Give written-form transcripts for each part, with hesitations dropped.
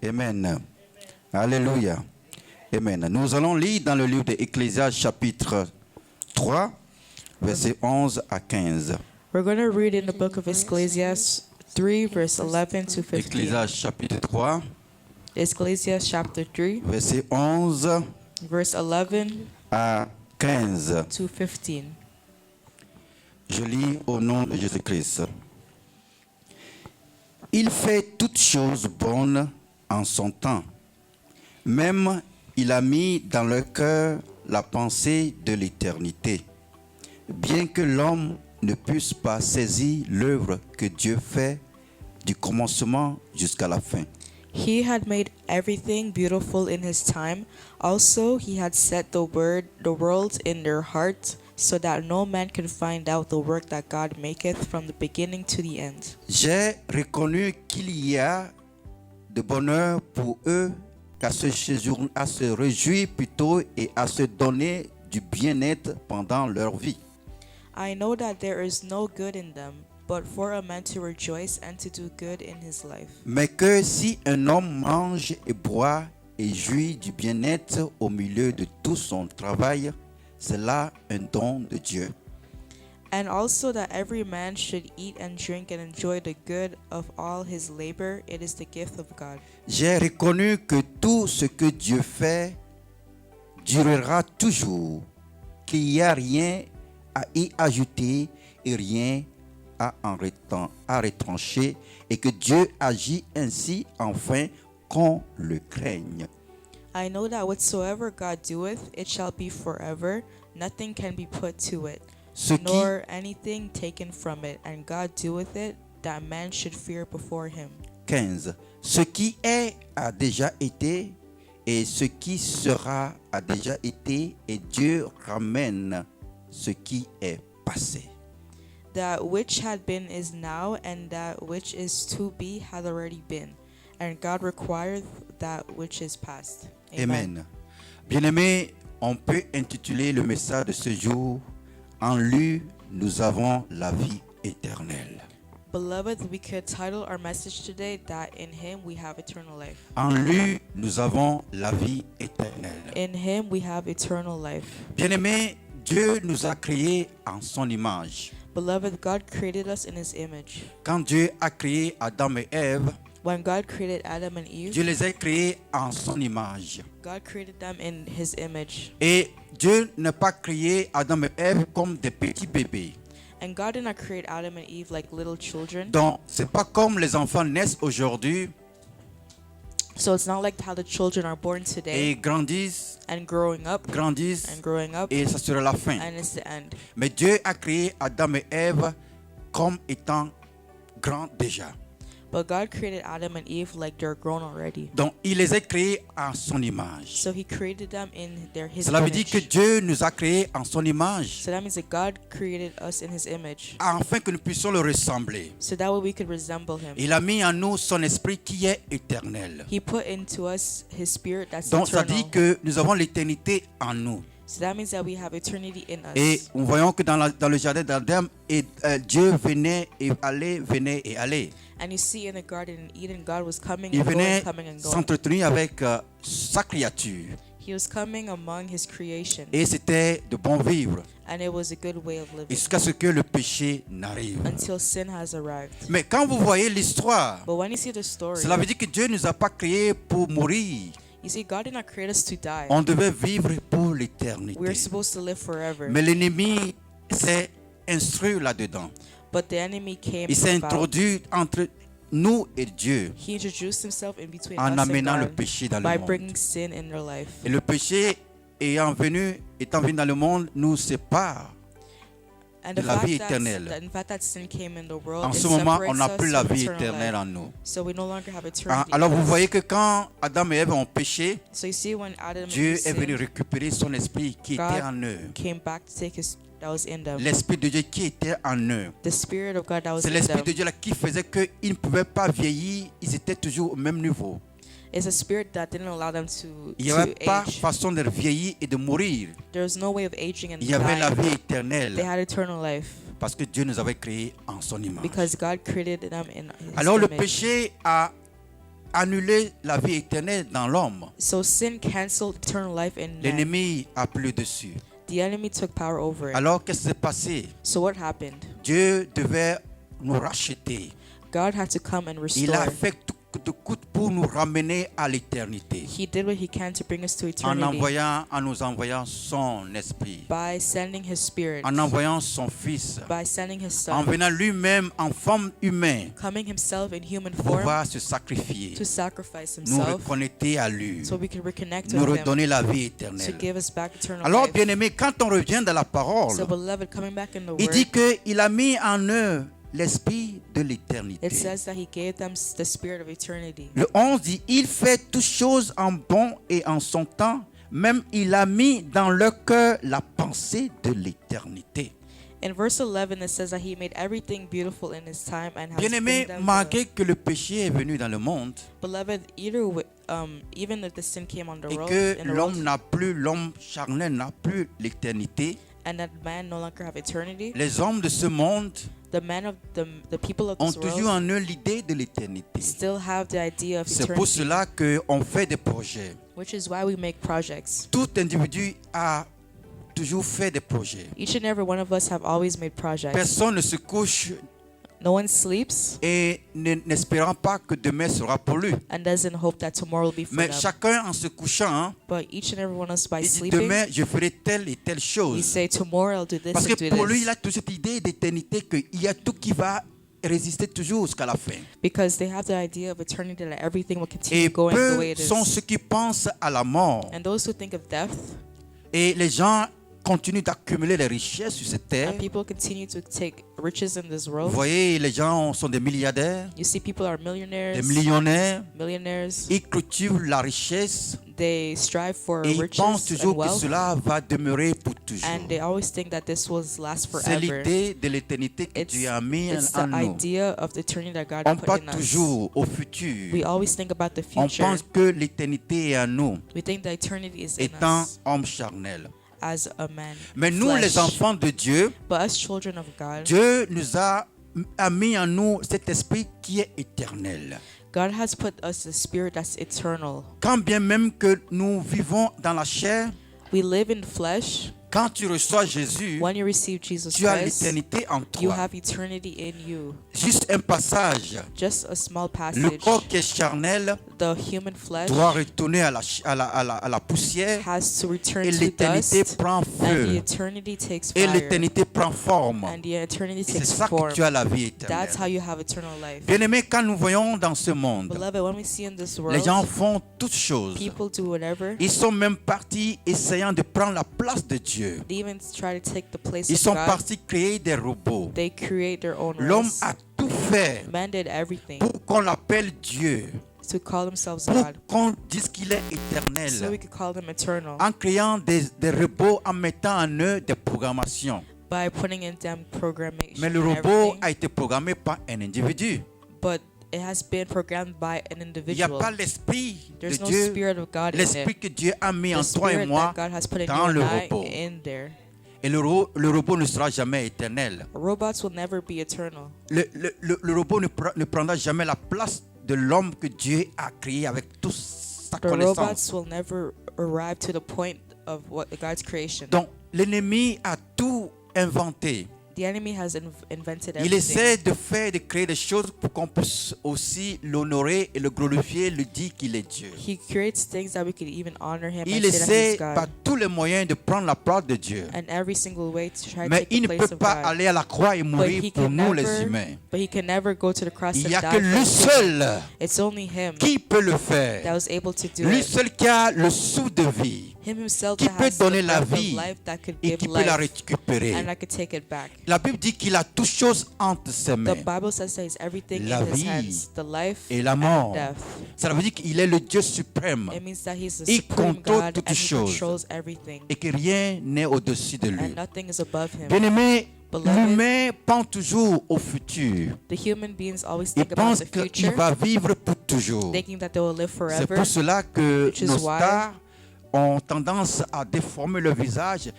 Amen. Alléluia. Amen. Nous allons lire dans le livre d'Ecclésiaste chapitre 3, versets 11 à 15. We're going to read in the book of Ecclesiastes 3, verse 11 to 15. Ecclésiaste chapitre 3, Ecclesiastes chapter 3, versets 11 verse 11 à 15. to 15. Je lis au nom de Jésus-Christ. Il fait toutes choses bonnes en son temps. Même il a mis dans leur cœur la pensée de l'éternité. Bien que l'homme ne puisse pas saisir l'œuvre que Dieu fait du commencement jusqu'à la fin. He had made everything beautiful in his time. Also, he had set the world in their heart, so that no man can find out the work that God maketh from the beginning to the end. J'ai reconnu qu'il y a de bonheur pour eux à se réjouir plutôt et à se donner du bien-être pendant leur vie. I know that there is no good in them, but for a man to rejoice and to do good in his life. Mais que si un homme mange et boit et jouit du bien-être au milieu de tout son travail, c'est là un don de Dieu. And also that every man should eat and drink and enjoy the good of all his labor, it is the gift of God. J'ai reconnu que tout ce que Dieu fait durera toujours, qu'il n'y a rien à y ajouter et rien à retrancher, et que Dieu agit ainsi afin qu'on le craigne. I know that whatsoever God doeth, it shall be forever. Nothing can be put to it, Ce qui, nor anything taken from it. And God doeth it, that man should fear before him. 15. Ce qui est a déjà été, et ce qui sera a déjà été, et Dieu ramène ce qui est passé. That which had been is now, and that which is to be hath already been. And God requireth that which is past. Amen. Bien-aimés, on peut intituler le message de ce jour « En lui, nous avons la vie éternelle ». Beloved, we could title our message today that in him we have eternal life. En lui, nous avons la vie éternelle. In him we have eternal life. Bien-aimés, Dieu nous a créés en son image. Beloved, God created us in his image. Quand Dieu a créé Adam et Ève, When God created Adam and Eve, Dieu les a créés en son image. God created them in his image. Et Dieu n'a pas créé Adam et Ève comme des petits bébés. And God did not create Adam and Eve like little children. Donc, c'est pas comme les enfants naissent aujourd'hui So it's not like how the children are born et today grandissent, and growing up et ça sera la fin. and it's the end. Mais Dieu a créé Adam et Ève comme étant grands déjà. But God created Adam and Eve like they're grown already. Donc, il les a créés en son image. So he created them in his Cela veut dire que image. Dieu nous a créés en son image So that means that God created us in his image, afin que nous puissions le ressembler. so that way we could resemble him. Il a mis en nous son esprit qui est éternel. He put into us his spirit that's Donc, ça dit eternal. que nous avons l'éternité en nous. So that means that we have eternity in Et us. nous voyons que dans le jardin d'Adam, Dieu venait et allait. And you see in the garden in Eden, God was coming Il and going, venait coming and going. s'entretenir avec sa créature. He was coming among his creation, Et c'était de bon vivre and it was a good way of living jusqu'à ce que le péché n'arrive. until sin has arrived. Mais quand vous voyez l'histoire, But when you see the story, cela veut dire que Dieu ne nous a pas créés pour mourir. you see God did not create us to die. On devait vivre pour We're l'éternité. supposed to live forever. Mais l'ennemi s'est instruit là-dedans. But the enemy came Il s'est about. introduit entre nous et Dieu He introduced himself in between en us and amenant le God péché dans by le monde. bringing sin in their life. Et le péché étant venu dans le monde nous sépare. And de the la vie fact éternelle. that in fact that sin came in the world, En it ce moment, on separates n'a us plus la from vie eternal éternelle life. en nous. So we no longer have eternity. Alors in vous us. voyez que quand Adam et Ève ont péché, So you see when Adam and Dieu Eve est venu sinned, récupérer son esprit qui God était en eux. came back to take his that was in them. L'esprit de Dieu qui était en eux. The Spirit of God that was C'est in l'esprit them. de Dieu là qui faisait qu'ils ne pouvaient pas vieillir, ils étaient toujours au même niveau. It's a spirit that didn't allow them to Il n'y avait pas age. façon de vieillir et de mourir. There was no way of aging and Il y avait la dying. vie They éternelle had eternal life parce que Dieu nous avait créés en son image. because God created them in his Alors le image. péché a annulé la vie éternelle dans l'homme. So sin canceled eternal life in man. L'ennemi a pris dessus. The enemy took power over it. Alors, qu'est-ce qui s'est passé? So what happened? Dieu devait nous racheter. God had to come and Il a restore. fait tout de coûte pour nous ramener à l'éternité. He did what he can to bring us to En eternity nous envoyant son esprit. by sending his spirit, En envoyant son fils. by sending his En son, venant lui-même en forme humaine. coming himself in human Pour form pouvoir se sacrifier. to sacrifice Nous himself reconnecter à lui. so we can reconnect Nous with him, redonner la vie to éternelle. give us back eternal Alors, life. bien-aimé, quand on revient dans la parole, So beloved, coming back in the il word, dit qu'il a mis en eux l'esprit de l'éternité. it says that he gave them the spirit of eternity. Le 11 dit, il fait toutes choses en bon et en son temps, même il a mis dans leur cœur la pensée de l'éternité. In verse 11, it says that he made everything beautiful in his time and has Bien-aimé, bring them malgré que le péché est venu dans le monde beloved, even if the sin came on the et world, que in the world, l'homme charnel n'a plus l'éternité, and that man no longer have eternity, les hommes de ce monde the men of the people of ont this toujours world en eux l'idée de l'éternité. still have the idea of C'est pour eternity, cela qu'on fait des projets. which is why we make projects. Tout individu a toujours fait des projets. Each and every one of us have always made projects. Personne ne se couche No one sleeps et n'espérant pas que demain sera pour lui. and doesn't hope that tomorrow will be for Mais them. chacun en se couchant, But each and every one of us, by il dit sleeping, demain je ferai telle et telle we chose. say tomorrow I'll do this Parce and que do pour lui, il this. a toute cette idée d'éternité qu'il y a tout qui va résister toujours jusqu'à la fin. Because they have the idea of eternity, that everything will continue Et going the way peu it sont is. ceux qui pensent à la mort. And those who think of death, Et les gens continuent d'accumuler les richesses sur cette terre. and people continue to take riches in this Vous world. voyez, les gens sont des milliardaires, You see people are des millionaires, millionnaires. millionaires. Ils cultivent la richesse They strive for et ils pensent riches toujours and que wealth, cela va demeurer pour toujours. and they always think that this will last C'est forever. l'idée de l'éternité que It's, Dieu a mis it's the en nous. idea of the eternity that God On put pense in us. toujours au futur. We always think about the On future. pense que l'éternité est en nous, We think that eternity is in étant us homme charnel. as a man. Mais nous, flesh. les enfants de Dieu, But us children of God, Dieu nous a mis en nous cet esprit qui est éternel. God has put us the spirit that's eternal. Quand bien même que nous vivons dans la chair, We live in flesh. quand tu reçois Jésus, When you receive Jesus tu as Christ, l'éternité en you toi. have eternity in you. Juste un passage. Just a small Le passage. corps qui est charnel The human flesh doit retourner à la poussière has to return et to l'éternité dust, prend and the feu eternity takes et fire, l'éternité prend forme. and the eternity Et c'est takes ça form. que tu as la vie That's how éternelle. you have eternal life. Bien-aimés, quand nous voyons dans ce monde, Beloved, when we see in this les gens world, font toutes choses. people do whatever. Ils sont même partis essayant de prendre la place de Dieu. They even try to take the place Ils of sont God. partis créer des robots. They create their own L'homme laws. a tout fait Man did everything pour qu'on l'appelle Dieu, to call themselves pour God, qu'on dise qu'il est so we éternel, could call them eternal en créant des robots, en mettant en eux des programmations. by putting in them programmation Mais le and robot everything. a été programmé par un individu. But it has been programmed by an Il n'y a individual. pas l'esprit de There's no Dieu, spirit of God in l'esprit it. que Dieu a mis The en toi et spirit moi that God has put in dans you le and I robot. in there. Et le robot ne sera jamais éternel. Robots will never be eternal. Le robot ne prendra jamais la place de l'homme que Dieu a créé avec toute sa The connaissance. robots will never arrive to the point of what God's creation. Donc, l'ennemi a tout inventé. The enemy has invented Il everything. essaie de créer des choses pour qu'on puisse aussi l'honorer et le glorifier, le dire qu'il est Dieu. He creates things that we could even honor him Il and say that essaie he's God. par tous les moyens de prendre la place de Dieu. And every single way to try to Mais take il the ne place peut of pas God. aller à la croix et But mourir he pour can nous les never, humains. but he can never go to the cross Il and n'y a die que for lui us. seul It's only him qui peut le that faire. was able to do Lui it. seul qui a le souffle de vie Him himself qui that peut has the donner la breath of vie life that could et give qui peut la life, récupérer. and I could take it back. La Bible dit qu'il a toutes choses entre ses mains. The Bible says that he's everything La in his vie hands, the life et la and mort. death. Ça veut dire qu'il est le Dieu suprême It means that he's the Il supreme contrôle God toutes and he choses. controls everything, et que rien n'est au-dessus de lui. and nothing is above him. Bien-aimé, Beloved, l'humain pense toujours au futur. the human beings always Il think about pense the qu'il future, va vivre pour toujours. thinking that they will live C'est forever. pour cela que Which is nos why- stars ont tendance à déformer le visage.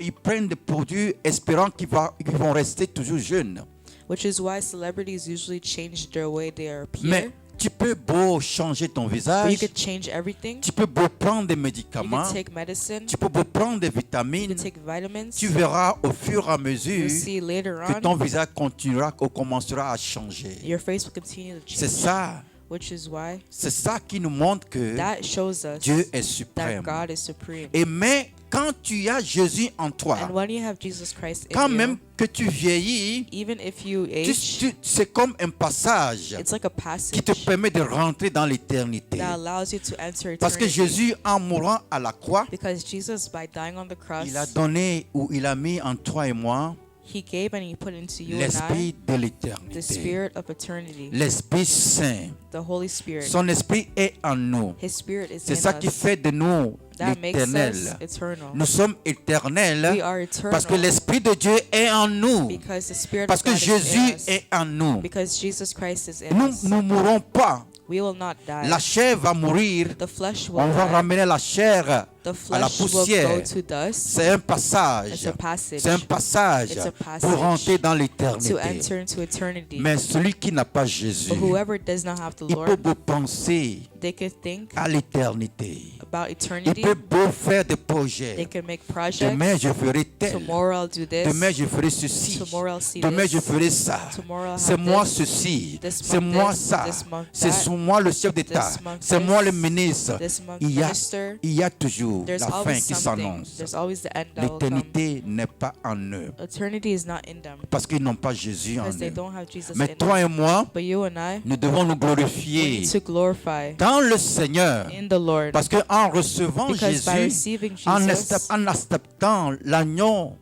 Ils prennent des produits espérant qu'ils vont rester toujours jeunes. Which is why celebrities usually change their way they appear. Mais tu peux beau changer ton Or you visage, could change everything. tu peux beau prendre des You médicaments, could take medicine. tu peux beau prendre des You vitamines, could take vitamins. tu verras au fur et à mesure You'll see later que ton on visage continuera ou commencera à changer. your face will continue to C'est change. ça, Which is why c'est ça qui nous montre que that shows us Dieu est that suprême. God is supreme. Et mais quand tu as Jésus en toi, And when you have Jesus Christ quand in même you, que tu vieillis, even if you age, c'est comme un passage it's like a qui te passage permet de rentrer dans l'éternité. that allows you to enter Parce que eternity. Jésus, en mourant à la croix, Because Jesus, by dying on the cross, il a donné ou il a mis en toi et moi He gave and He put into you and I l'esprit de the l'éternité, Spirit of eternity, l'Esprit Saint. the Holy Spirit. Son esprit est en nous. His Spirit is C'est in ça qui us. fait de nous That makes l'éternel. us eternal. Nous sommes We éternels are parce que eternal l'esprit de Dieu est en nous. because the Spirit Parce of que God is in Jésus us. est en nous. Because Jesus Christ is in Nous us. ne mourrons pas. We will not die. La chair va mourir. The flesh will On va die. ramener la chair The à la flesh will go poussière. to dust. C'est un passage. It's a passage C'est un passage It's a passage pour rentrer dans to l'éternité. enter into eternity. Mais celui qui n'a pas Jésus, But whoever does not have the il peut Lord, beau penser they could think à l'éternité. about Il eternity. peut beau faire des They projets. can make Demain, projects. je ferai tel. Tomorrow I'll do this. Demain, je ferai ceci. Tomorrow I'll see Demain, je this. ferai ça. Tomorrow I'll C'est have moi this. ceci. This C'est month moi this. ça. This month C'est that. moi le chef d'État. This month C'est moi le this. ministre. This month Il y a, minister. il y a toujours There's la fin always qui something. s'annonce. There's always the end that will come. L'éternité n'est pas en eux Eternity is not in them parce qu'ils n'ont pas Jésus en because they eux. don't have Jesus Mais in toi them. et moi, But you and I, nous devons nous we glorifier need to glorify dans le Seigneur. in the Lord. Parce qu'en recevant Because by Jésus, receiving en Jesus, acceptant l'agneau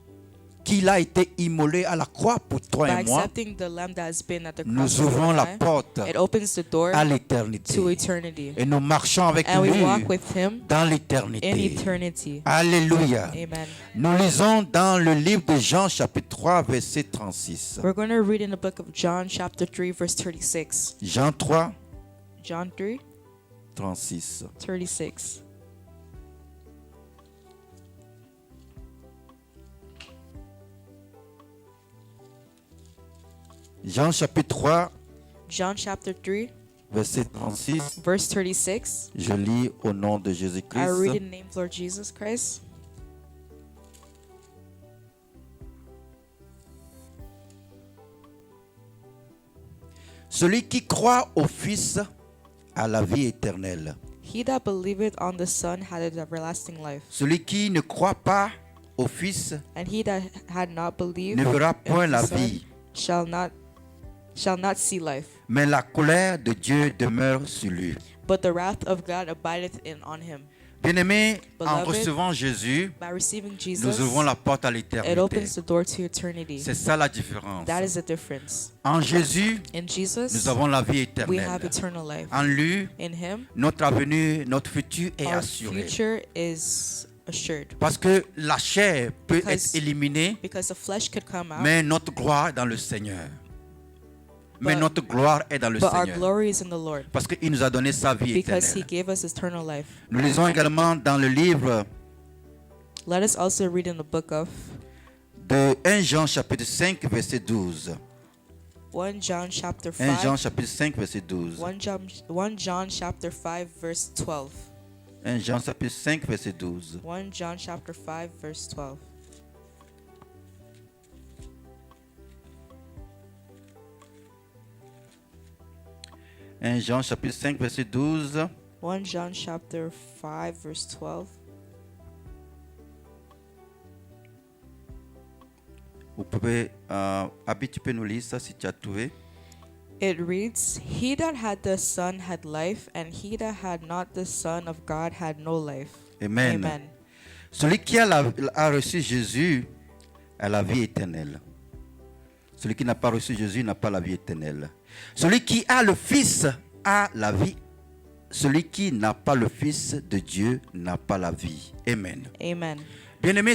qu'il a été immolé à la croix pour toi by et moi, accepting the lamb that has been at the cross nous for you ouvrons and la I, porte it opens the door à l'éternité. to eternity. Et nous marchons avec And we lui walk with Him dans in l'éternité. eternity. Alléluia. Amen. Nous lisons dans le livre de Jean chapitre 3 verset 36. We're going to read in the book of John chapter 3 verse 36. Jean 3, John 3, 36. 36. Jean chapitre 3 John chapter 3 verset 36. verse 36. Je lis au nom de I read Jésus-Christ. in the name of Lord Jesus Christ. Celui qui croit au Fils a la vie éternelle. He that believeth on the Son had an everlasting life, Celui qui ne croit pas au Fils and he that had not believed ne verra point in la the Son vie, shall not see life. mais la colère de Dieu demeure sur lui. But the wrath of God abideth on him. Bien-aimés, en Beloved, recevant Jésus, By receiving nous Jesus, ouvrons la porte à it l'éternité. opens the door to eternity. C'est ça la différence. That is the difference. En Jésus, In Jesus, nous avons la vie we have éternelle. eternal life. En lui, In Him, notre avenir, notre futur est our assuré. future is assured. Parce que la chair peut Because- être éliminée, Because the flesh could come out, mais notre gloire est dans le Seigneur. Mais But- notre gloire est dans le but our Seigneur. glory is in the Lord. Parce qu'il nous a donné sa vie Because He éternelle. gave us eternal life. Nous lisons également dans le livre Let us also read in the book of de 1 Jean chapitre 5 verset 12. 1 John chapter 1 Jean 5. chapitre 5 verset 12. 1 John chapter 5 verse 12. 1 Jean chapitre 5 verset 12. 1 John chapter 5 verse 12. Un Jean chapitre 5 verset 12. 1 John chapter 5 verse 12. Vous pouvez, Abby, tu peux nous lire ça si tu as trouvé. It reads, He that had the Son had life, and he that had not the Son of God had no life. Amen. Amen. Celui qui a reçu Jésus a la vie éternelle. Celui qui n'a pas reçu Jésus n'a pas la vie éternelle. Celui qui a le Fils a la vie. Celui qui n'a pas le Fils de Dieu n'a pas la vie. Amen. Amen. Bien-aimés,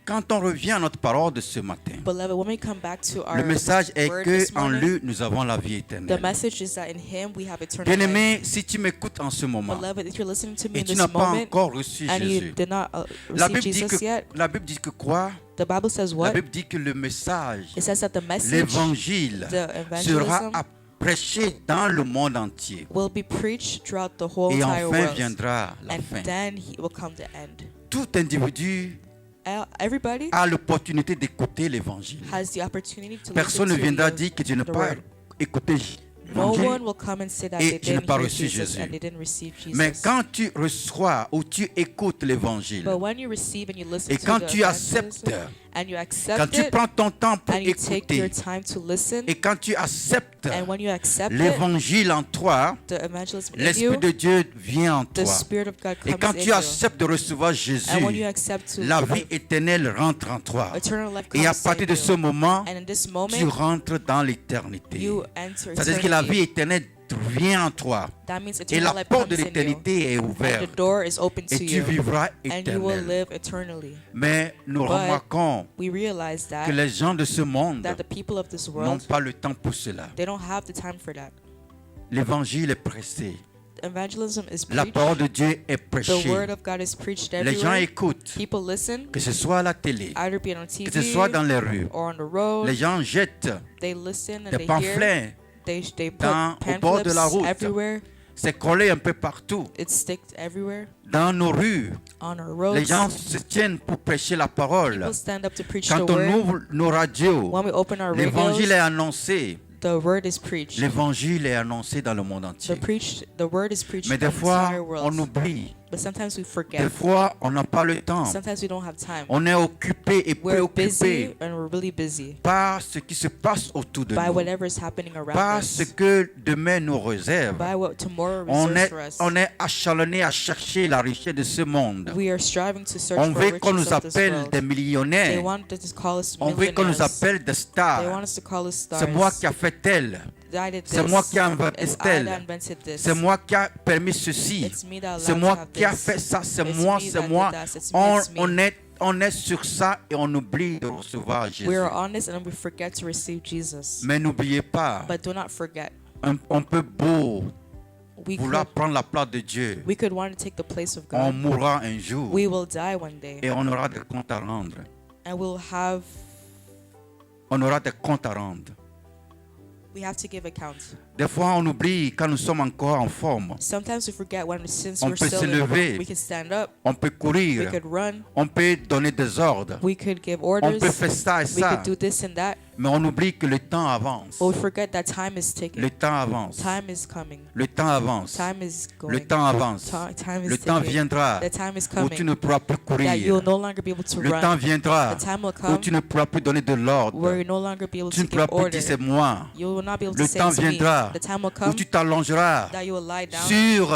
quand on revient à notre parole de ce matin, Beloved, when we come back to our le message est word que this en morning, lui nous avons la vie the éternelle. message is that in Him we have eternal life. Bien-aimé, si tu m'écoutes en ce moment Beloved, if you're listening to me et in tu this n'as pas moment encore reçu and you Jésus, did not la receive Bible, Jesus yet, la Bible dit que quoi? the Bible says La what? Bible dit que le message, It says that the message, l'évangile the sera evangelism, prêché dans le monde entier. will be preached throughout the whole Et entire enfin world. viendra la And fin. then he will come the end. Tout individu Everybody a l'opportunité d'écouter l'évangile. has the opportunity to Personne ne listen viendra to dire que tu n'as the pas word. écouté No one l'évangile. will come and say that Et they tu n'as didn't pas hear reçu Jesus Jésus. and they didn't receive Jesus. Mais quand tu reçois ou tu écoutes l'évangile, But when you receive and you listen et to quand the tu evangelism, acceptes, and you quand accept tu it, prends ton temps pour and you take your écouter, time to listen, et quand tu acceptes and when you accept it, l'évangile en toi, the evangelism in l'Esprit you, de Dieu vient en the toi. Spirit of God Et comes quand in tu you. acceptes de recevoir Jésus, And when you accept to la vie éternelle rentre en toi. eternal life Et à comes partir in de you. ce moment, And in this tu moment, rentres dans l'éternité. you enter C'est-à-dire que la vie eternity. éternelle vient en toi. That means Et la eternal life porte de comes in you. l'éternité est And the ouverte. door is open Et to tu you. vivras And you will éternel. live eternally. Mais nous But remarquons we realize que that, les gens de ce monde that the people of this n'ont world, pas le temps pour cela. they don't have the time for that. L'évangile est pressé. Evangelism is La preached. parole de Dieu est The prêchée. word of God is preached Les gens everywhere. écoutent, People listen, que ce soit à la télé, either being on que ce soit dans TV les rues. or on the road. Les gens jettent They listen and des they hear. pamphlets. They put au bord de la pamphlets route. everywhere. C'est collé un peu partout. It's sticked everywhere. Dans nos rues, On our les roads. gens se tiennent pour prêcher la parole. People stand up to preach the Quand on word. ouvre nos radios, When we open our l'évangile radios, est annoncé. the word is preached. L'évangile est annoncé dans le monde entier. The word is preached Mais in des the fois, entire on world. oublie. But sometimes we Des forget. fois, on n'a pas le temps. Sometimes we don't have time. On est occupé et We're busy préoccupé and we're really busy par ce qui se passe autour de by nous, whatever is happening around par ce us, que demain nous réserve. by what tomorrow On reserves est, for us. on est acharné à chercher la richesse de ce monde. We are striving to search On for veut qu'on riches nous of this appelle world. des They millionnaires. want us to call us On veut qu'on nous millionaires. appelle des They stars. want us to call us stars. C'est moi qui a fait tel. I did C'est this. moi qui a inventé It's I tel. that invented this. C'est moi qui a permis ceci. It's me that C'est allowed moi to have qui a this. fait ça. C'est It's moi, me c'est that moi. did that. It's me, it's me. On est sur ça et on oublie de recevoir Jésus. We are honest and we forget to receive Jesus. Mais n'oubliez pas, But do not forget, on peut beau we vouloir could, prendre la place de Dieu. we could want to take the place of On God. mourra un jour We will die one day. et on aura des comptes à rendre. And we'll have, On aura des comptes à rendre. we have to give account. Des fois, on oublie quand nous sommes encore en forme. Sometimes we forget when since On we're peut still se in, lever. we can stand up, On peut we courir. could run, On peut donner des ordres. we could give On orders, peut faire ça et we ça. could do this and that. Mais on oublie que le temps avance. But we forget that time is ticking. Le temps avance. Time is coming. Le temps avance. Time is going. Le temps avance. Time is Le temps ticking. viendra The time is où tu coming ne pourras plus that you'll courir. no longer be able to Le temps run. viendra The time will où come tu ne pourras plus donner de where l'ordre. you'll no longer be able Tu to ne pourras give plus order. dire c'est moi. You will not be able Le to say temps it's me. viendra The time will où come tu t'allongeras that you will lie down. sur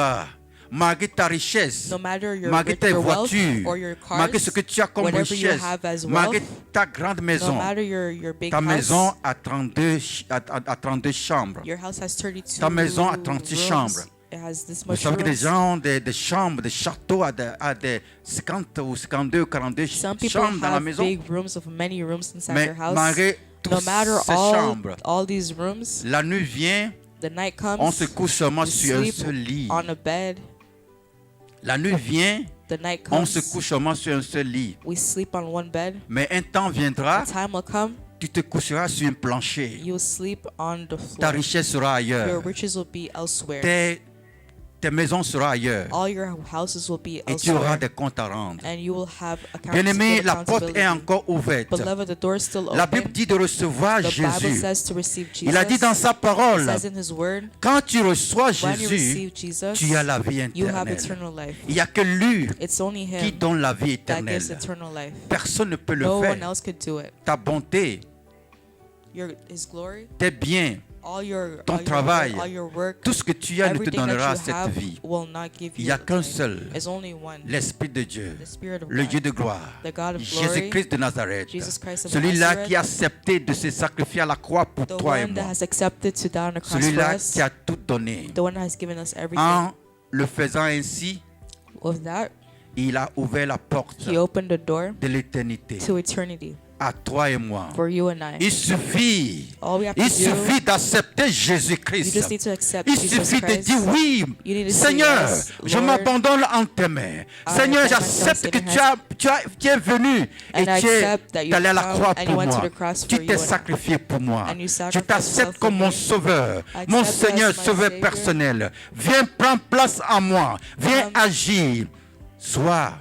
malgré ta richesse, No matter malgré tes your wealth voitures, or your cars, malgré ce que tu as comme whatever you richesse, have as malgré wealth, ta grande no maison. matter your big Ta house, maison a 32, à 32 chambres. your house has 32 Ta maison a 36 rooms. chambres. It has this Vous much savez que des rooms. gens ont des chambres, des châteaux à des 50 ou 52 ou 42 Some people chambres dans la have maison. big rooms of many rooms inside Mais their house. malgré No toutes matter ces chambres, all these rooms, la nuit vient, the night comes, on se couche seulement you sur un sleep seul lit. on a bed. La nuit vient, The night on comes, se couche seulement sur un seul lit. we sleep on one bed. Mais un temps viendra, The time will come, tu te coucheras sur un plancher. you'll sleep on the Ta floor. richesse sera Your ailleurs. riches will be elsewhere. Tes maisons seront ailleurs. All your houses will be Et tu auras elsewhere. des comptes à rendre. And you will have accounts Bien-aimé, give la porte est accountability. encore ouverte. Beloved, the door is still La open. Bible dit de recevoir The Bible Jésus. says to receive Jesus. Il a dit dans sa It parole, says in His Word, quand tu reçois when you Jésus, receive Jesus, tu as la vie you have éternelle. eternal life. Il n'y a que lui It's only qui Him donne la vie that gives éternelle. eternal life. Personne ne peut le No one faire. else could do it. Ta bonté, His glory, tes biens, ton travail, all your work, tout ce que tu as ne te everything donnera that you cette have vie. will not give Il you n'y a qu'un life. seul, There's only one, l'Esprit de Dieu, the Spirit of le God, Dieu de gloire, the God of glory, Jésus-Christ de Nazareth. Jesus Christ of Celui-là Nazareth, qui a accepté de se sacrifier à la croix pour the toi et one that moi. has accepted to die on the cross for Celui-là us, qui a tout donné. the one that has given us everything. En le faisant ainsi, With that, il a ouvert la porte He opened the door de l'éternité. to eternity. à toi et moi. for you and I. Il suffit d'accepter You Jésus-Christ. just need to accept Il Jesus suffit de Christ. dire oui, You need to say Seigneur, yes, je Lord. m'abandonne en tes mains. Seigneur, I put j'accepte myself que in tu es venu et And I tu es accept that you allé à la come croix and pour you went to moi. the cross Tu for t'es you and I. sacrifié pour moi. And you Je sacrificed t'accepte yourself comme for mon me. sauveur, I mon accept you Seigneur, as my sauveur Savior. personnel. Viens prendre place en moi. Viens Come. agir. Sois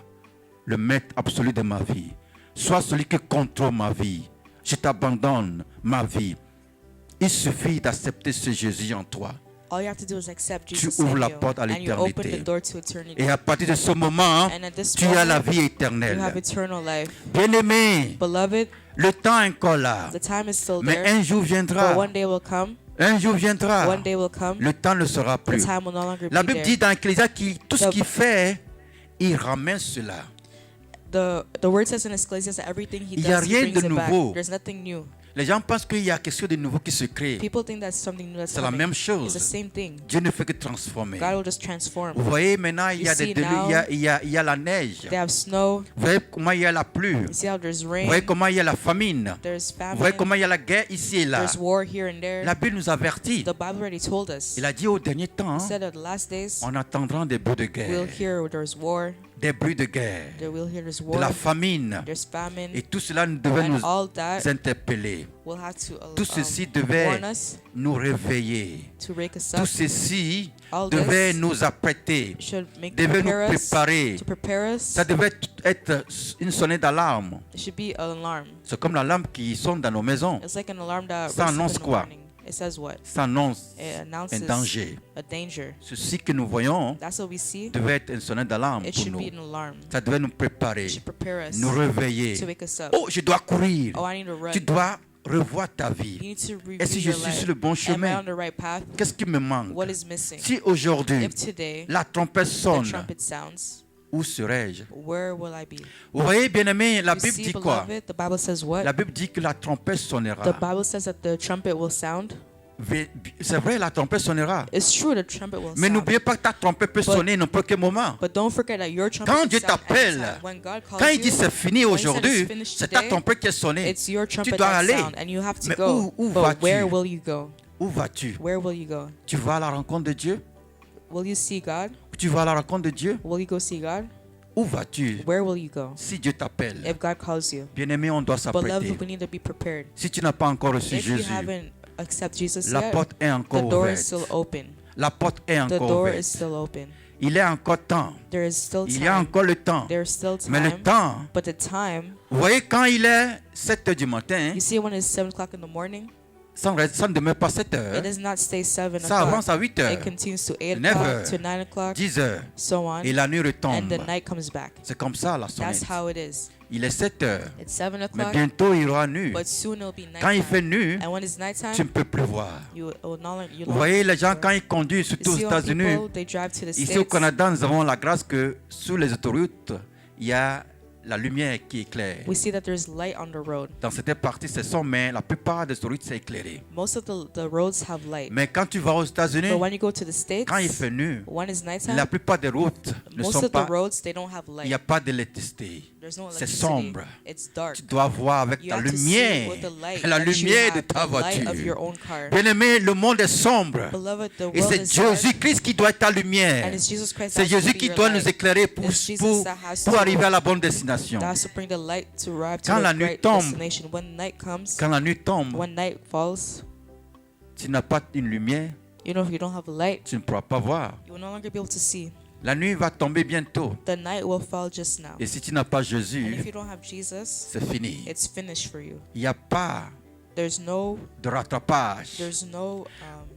le maître absolu de ma vie. Sois celui qui contrôle ma vie. Je t'abandonne ma vie. Il suffit d'accepter ce Jésus en toi. All you have to do is accept Tu Jesus ouvres in la you, porte à and you open the l'éternité. door to eternity. Et à partir de ce moment, And at this tu as la moment, vie you have éternelle. eternal life. Bien-aimé, Beloved, le temps est encore là. the time is still Mais there, un jour but viendra. one day will come. Un jour viendra. One day will come. Le temps ne sera The plus. time will no longer La be Bible there. dit dans Ecclésiaste que tout ce qu'il fait, il ramène cela. The word says in Ecclesiastes that everything he Il y a does, he rien brings de it back. nouveau. There's nothing new. Les gens pensent qu'il y a quelque chose de nouveau qui se crée. People think that's something new that's C'est la coming. même It's the chose. same thing. Dieu ne fait que transformer. God will just transform. Vous voyez maintenant, il y a, You see des, now, il y a la neige. They have snow. Vous voyez comment il y a la pluie. You see how there's Vous rain. voyez comment il y a la famine. There's Vous famine. voyez comment il y a la guerre ici et là. There's war here and there. La Bible nous avertit. The Bible already told us. Il a dit au dernier temps, He said that the last days on attendra des bruits de we'll guerre. hear there's war. Des bruits de guerre. We'll hear there's De war. la famine. There's famine. Et tout cela devait And nous all that interpeller. will have to Tout ceci devait warn us, nous réveiller. to wake us Tout up. ceci All devait this nous apprêter. should Devait prepare nous us, préparer. to prepare us. Ça devait être une sonnette d'alarme. It should be an alarm. C'est comme l'alarme qui sonne dans nos maisons. It's like an alarm that Ça rings up annonce in the quoi? morning. It says what? Ça annonce It un announces danger. a danger. Ceci que nous voyons That's what we see. devait être une sonnette d'alarme It pour should nous. be an alarm. Ça devait nous It préparer, should prepare us nous réveiller. to wake us up. Oh, je dois courir. Oh, I need to run. Tu dois revoir ta You vie. need to review Est-ce que je your suis life. sur le bon Am I chemin? on the right path? Qu'est-ce qui me manque? What is missing? Si aujourd'hui If today la trompette the sonne, trumpet sounds, où serais-je? where will I be? Vous voyez, bien-aimé, la You Bible see, dit quoi? beloved, the Bible says what? La Bible dit que la trompette sonnera. The Bible says that the trumpet will sound. C'est vrai, la trompette sonnera. It's true, the trumpet will Mais sound. n'oubliez pas que ta trompette peut sonner n'importe quel moment. But don't forget that your trumpet Quand can Dieu sound t'appelle, anytime. When God calls quand il dit you, c'est fini when he said aujourd'hui, it's finished c'est ta today, trompette qui est sonnée. it's your Tu trumpet dois that aller. sound, and you have to Mais go. où But vas-tu? where will you go? Où vas-tu? Where will you go? Tu vas à la rencontre de Dieu? Will you see God? Tu vas à la rencontre de Dieu? Will you go see God? Où vas-tu? Where will you go? Si Dieu t'appelle, If God calls you. bien-aimé, on doit s'apprêter. Beloved, we need to be prepared. Si tu n'as pas encore reçu If you Jésus, haven't accepted Jesus la yet, porte est the encore door is ouverte. still open. La porte est The encore door is ouverte. still open. Il est encore temps. There is still Il y a time. encore le temps. There's still Mais le time. temps, But the time, vous voyez, quand il est 7 heures du matin, you see, when it's 7 o'clock in the morning, ça ne demeure pas 7 heures. it does not stay 7 Ça o'clock. avance à 8 heures, It continues to 8 9 o'clock, heures, to 9 o'clock, 10 heures. so on. Et la nuit And retombe. the night comes back. C'est comme ça la That's sonnette. how it is. Il est 7 heures. It's 7 Mais o'clock, bientôt il aura nu. but soon it'll be Quand il fait nighttime. nu, And when it's tu ne nighttime, peux plus voir. you will no longer. You Vous voyez, les gens, quand ils conduisent, surtout aux see when États-Unis, people, they drive to the ici au States. Canada, nous avons la grâce que sur les autoroutes, il y a la lumière qui éclaire. We see that there's light on the road. Dans cette partie, c'est sombre, mais la plupart des autoroutes, c'est éclairé. Most of the roads have light. Mais quand tu vas aux États-Unis, But when you go to the States, quand il fait nu, when it's nighttime, la plupart des routes ne most sont of the pas, roads, they don't have il light. n'y a pas d'électricité. There's no C'est electricity. sombre. It's dark. Tu dois voir avec You ta have to see lumière, with the light la that you lumière de have, ta the light of voiture. your own car. Bien-aimé, le monde est sombre. Beloved, the Et world c'est is dark, Jésus-Christ qui doit être ta lumière. and it's Jesus Christ C'est that has to Jésus be qui your doit nous light. éclairer pour, It's Jesus pour, that has pour to- arriver à la bonne destination. That has to bring the light to arrive to Quand the la nuit right tombe, destination. When night comes, Quand la nuit tombe, when night falls, tu n'as pas une lumière, you know, if you don't have a light, tu ne pourras pas voir. you will no longer be able to see. La nuit va tomber bientôt. The night will fall just now. Et si tu n'as pas And if Jésus, you don't have Jesus, c'est fini. it's finished for you. Il n'y a pas There's no, de rattrapage. there's no.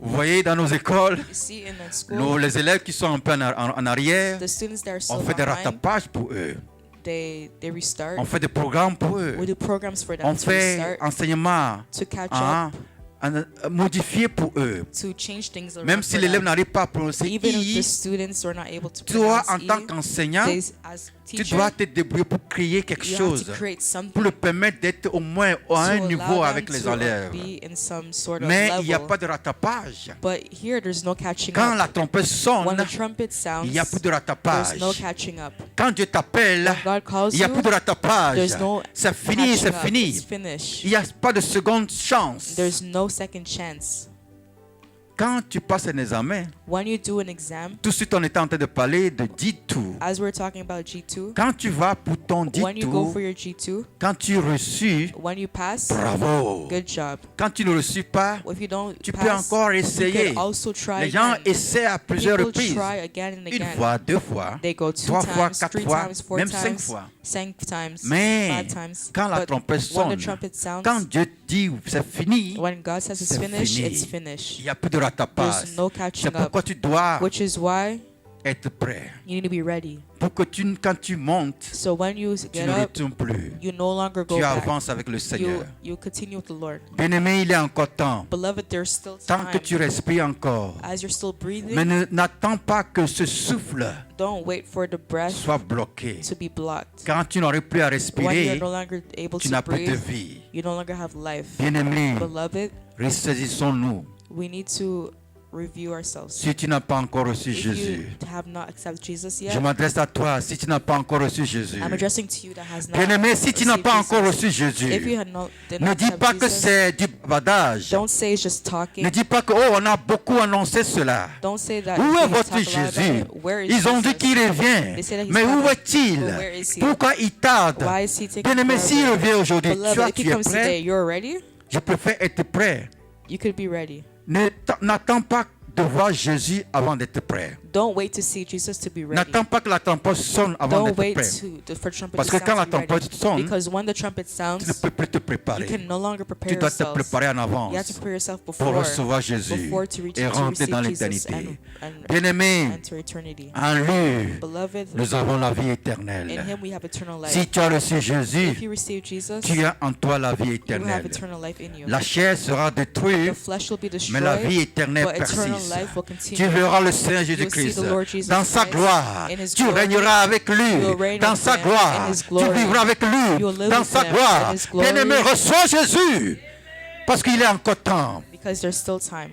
Vous voyez, dans nos écoles, You see, in the school, les élèves qui sont un peu en arrière, the students that are still on fait des behind, rattrapages pour eux. they restart. On fait des programmes pour eux. We do programs for them On to fait restart, enseignement to catch hein, modifié pour eux. up, to change things around Même si for l'élève them. n'arrive pas à prononcer Even if I, the students are not able to toi, pronounce en tant E, qu'enseignant, they, as Tu teacher, dois te débrouiller pour créer quelque you have chose, to create pour something le permettre d'être au moins à un to niveau allow them avec les to enlèves. be in some sort of Mais il n'y a level. pas de rattrapage. But here, there's no catching Quand up. la trompette When sonne, the trumpet sounds, il n'y a plus de there's rattrapage. no catching up. Quand Dieu t'appelle, When God calls il n'y a you, plus de rattrapage. there's no C'est fini, catching c'est up. fini. It's finished. Il n'y a pas de seconde chance. There's no second chance. Quand tu passes un examen, When you do an exam, tout de suite on était en train de parler de G2. as we're talking about G2, Quand tu vas pour ton when you go for G2, your G2, quand tu reçus, when you pass, bravo. good job. Quand tu ne reçus pas, If you don't tu peux pass, encore you essayer. could also try Les gens again. essaient à plusieurs People reprises. try again and Une again. fois, deux fois, They go 2 trois fois, times, 4 3 fois, times, 4 même 5 times, fois. 5 times, Mais 5 times. quand la But trompette when sonne, the trumpet sounds, quand Dieu dit c'est fini, when God says it's c'est finished, fini. it's Il finished. n'y a plus de rattrapage. There's no C'est catching up. pourquoi tu dois Which is why être prêt. you need to be ready. Pour que quand tu montes, So when you tu get ne up, retournes plus. you no longer go Tu back. avances avec le Seigneur. You continue with the Lord. Bien-aimé, il est encore temps. Beloved, there's still Tant que time. tu respires encore. As you're still breathing, Mais n'attends pas que ce souffle don't wait for the breath soit bloqué. to be blocked. Quand tu n'aurais plus à When you're respirer, no longer able tu to n'as plus de breathe, vie. you no longer have life. Bien-aimé, Beloved, ressaisissons-nous. we need to review ourselves. Si tu n'as pas encore reçu If Jésus, you have not accepted Jesus je yet, m'adresse à toi. Si tu n'as pas encore reçu Jésus, I'm addressing to you that has not bien-aimé, si tu n'as received pas encore Jesus. reçu Jésus, If you had not, did ne not dis accept pas que Jesus, c'est du bavardage. don't say it's just talking. Ne dis pas que, oh, on a beaucoup annoncé cela. Don't say that Où you est talk votre a lot about Jésus? it. Where is Ils ont dit Jesus? qu'il revient. They say that he's Mais où coming. est-il? But where is he? Pourquoi il tarde? Why is he taking Bien-aimé, s'il forever? revient aujourd'hui, Beloved, if tu he es comes today, prêt? you're ready? Je préfère être prêt. You could be ready. N'attends pas de voir Jésus avant d'être prêt. Don't wait to see Jesus to be ready. N'attends pas que la trompette sonne avant Don't d'être wait prêt. for trumpet Parce to que quand la sound to be ready. trompette sonne, Because when the trumpet Tu ne sounds, peux plus te you préparer. can no longer prepare Tu dois te yourself. préparer en You have to avance prepare yourself pour before recevoir Jésus to reach et to rentrer receive dans Jesus l'éternité. and Bien-aimé, enter eternity. en lui, Beloved, nous avons la vie in éternelle. Him we have eternal life. Si tu as reçu If Jésus, you receive Jesus, tu as en toi la vie you will have éternelle. eternal life in you. La chair sera The détruite, flesh will be mais la destroyed, vie éternelle but eternal persiste. life will Tu continue. verras le Seigneur You will see Jésus-Christ the Lord Jesus dans sa Christ gloire. in His Tu glory. régneras avec You lui will reign dans with sa Him gloire. in His Tu glory. vivras avec You lui will live dans with sa Him gloire. in His glory. Bien-aimé, reçois Jésus parce qu'il est encore temps. Because there's still time.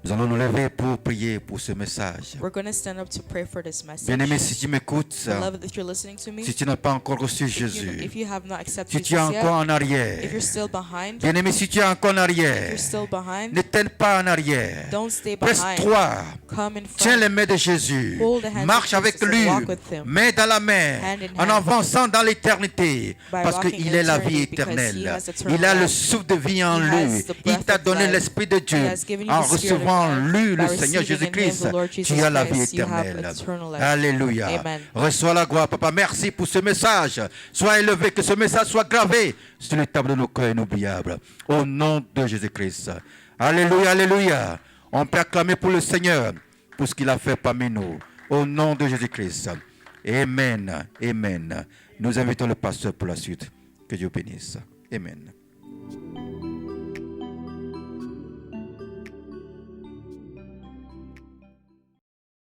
Nous allons nous lever pour prier pour ce message. We're going to stand up to pray for this message. Bien-aimé, si tu m'écoutes, Beloved, if you're listening to me, si tu n'as pas encore reçu if Jésus, you have not accepted si tu es Jesus encore yet, en if arrière, you're still behind, bien-aimé, si tu es encore en if arrière, you're still behind, ne t'aide pas en arrière. don't stay behind. Presse-toi. Come in Tiens front. les mains de Jésus. Hold the hands Marche of avec Jesus and lui, walk with him. main dans la main, Hand in en hand. avançant dans l'éternité, By parce walking qu'il in est la vie eternity, because he éternelle. has eternal Il a le life. souffle de vie en He lui. has the Il breath t'a of donné life. l'Esprit de Dieu. He has given you En the Spirit of recevant God. lui, le By Seigneur receiving in him Jésus-Christ, the Lord tu Jesus as la vie Christ, you have éternelle. eternal life. Alléluia. Amen. Reçois la gloire, Papa. Merci pour ce message. Sois élevé, que ce message soit gravé sur les tables de nos cœurs inoubliables. Au nom de Jésus-Christ. Alléluia, alléluia. On peut acclamer pour le Seigneur, pour ce qu'il a fait parmi nous. Au nom de Jésus-Christ. Amen. Amen. Nous invitons le pasteur pour la suite. Que Dieu bénisse. Amen.